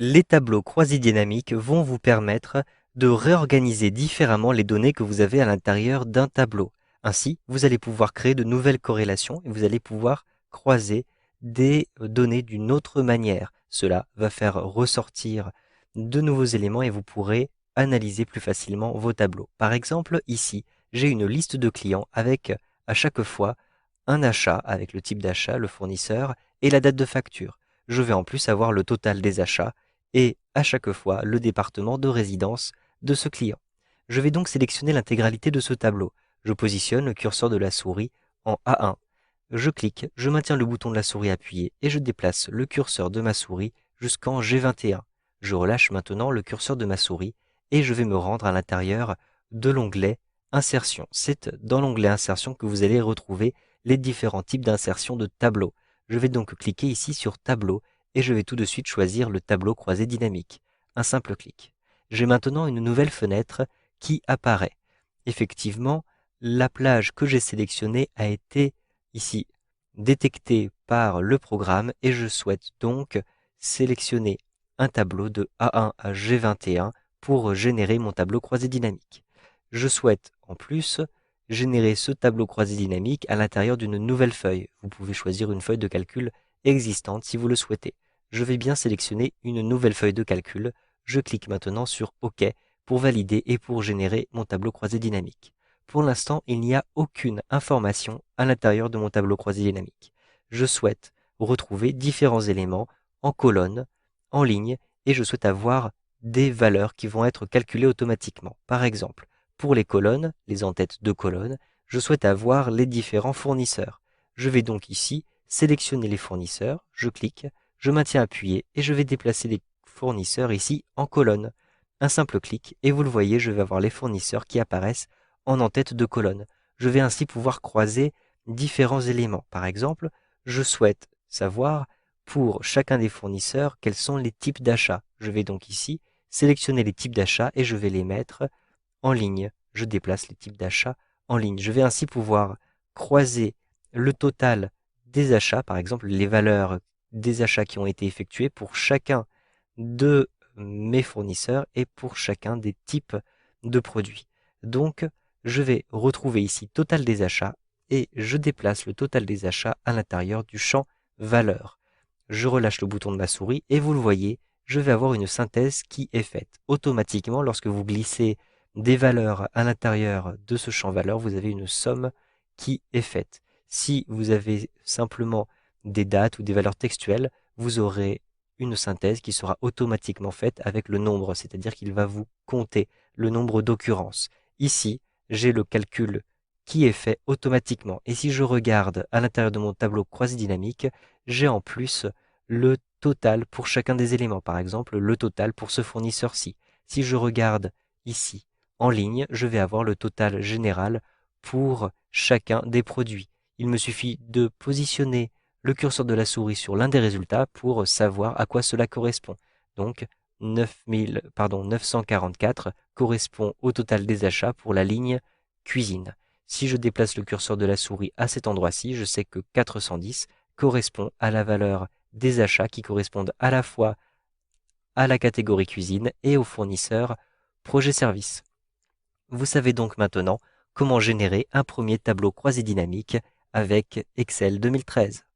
Les tableaux croisés dynamiques vont vous permettre de réorganiser différemment les données que vous avez à l'intérieur d'un tableau. Ainsi, vous allez pouvoir créer de nouvelles corrélations et vous allez pouvoir croiser des données d'une autre manière. Cela va faire ressortir de nouveaux éléments et vous pourrez analyser plus facilement vos tableaux. Par exemple, ici, j'ai une liste de clients avec à chaque fois un achat avec le type d'achat, le fournisseur et la date de facture. Je vais en plus avoir le total des achats et à chaque fois le département de résidence de ce client. Je vais donc sélectionner l'intégralité de ce tableau. Je positionne le curseur de la souris en A1. Je clique, je maintiens le bouton de la souris appuyé et je déplace le curseur de ma souris jusqu'en G21. Je relâche maintenant le curseur de ma souris et je vais me rendre à l'intérieur de l'onglet Insertion. C'est dans l'onglet Insertion que vous allez retrouver les différents types d'insertion de tableaux. Je vais donc cliquer ici sur Tableau et je vais tout de suite choisir le tableau croisé dynamique. Un simple clic. J'ai maintenant une nouvelle fenêtre qui apparaît. Effectivement, la plage que j'ai sélectionnée a été ici détectée par le programme et je souhaite donc sélectionner un tableau de A1 à G21 pour générer mon tableau croisé dynamique. Je souhaite en plus générer ce tableau croisé dynamique à l'intérieur d'une nouvelle feuille. Vous pouvez choisir une feuille de calcul existante si vous le souhaitez. Je vais bien sélectionner une nouvelle feuille de calcul. Je clique maintenant sur OK pour valider et pour générer mon tableau croisé dynamique. Pour l'instant, il n'y a aucune information à l'intérieur de mon tableau croisé dynamique. Je souhaite retrouver différents éléments en colonne, en ligne, et je souhaite avoir des valeurs qui vont être calculées automatiquement. Par exemple, pour les colonnes, les en-têtes de colonnes, je souhaite avoir les différents fournisseurs. Je vais donc ici sélectionner les fournisseurs, je clique, je maintiens appuyé et je vais déplacer les fournisseurs ici en colonne. Un simple clic et vous le voyez, je vais avoir les fournisseurs qui apparaissent en en-tête de colonne. Je vais ainsi pouvoir croiser différents éléments. Par exemple, je souhaite savoir pour chacun des fournisseurs quels sont les types d'achats. Je vais donc ici sélectionner les types d'achats et je vais les mettre en ligne. Je déplace les types d'achats en ligne. Je vais ainsi pouvoir croiser le total des achats, par exemple les valeurs des achats qui ont été effectués pour chacun de mes fournisseurs et pour chacun des types de produits. Donc, je vais retrouver ici total des achats et je déplace le total des achats à l'intérieur du champ valeur. Je relâche le bouton de ma souris et vous le voyez, je vais avoir une synthèse qui est faite. Automatiquement, lorsque vous glissez des valeurs à l'intérieur de ce champ valeur, vous avez une somme qui est faite. Si vous avez simplement des dates ou des valeurs textuelles, vous aurez une synthèse qui sera automatiquement faite avec le nombre, c'est-à-dire qu'il va vous compter le nombre d'occurrences. Ici, j'ai le calcul qui est fait automatiquement. Et si je regarde à l'intérieur de mon tableau croisé dynamique, j'ai en plus le total pour chacun des éléments. Par exemple, le total pour ce fournisseur-ci. Si je regarde ici, en ligne, je vais avoir le total général pour chacun des produits. Il me suffit de positionner le curseur de la souris sur l'un des résultats pour savoir à quoi cela correspond. Donc 944 correspond au total des achats pour la ligne cuisine. Si je déplace le curseur de la souris à cet endroit-ci, je sais que 410 correspond à la valeur des achats qui correspondent à la fois à la catégorie cuisine et au fournisseur projet service. Vous savez donc maintenant comment générer un premier tableau croisé dynamique avec Excel 2013.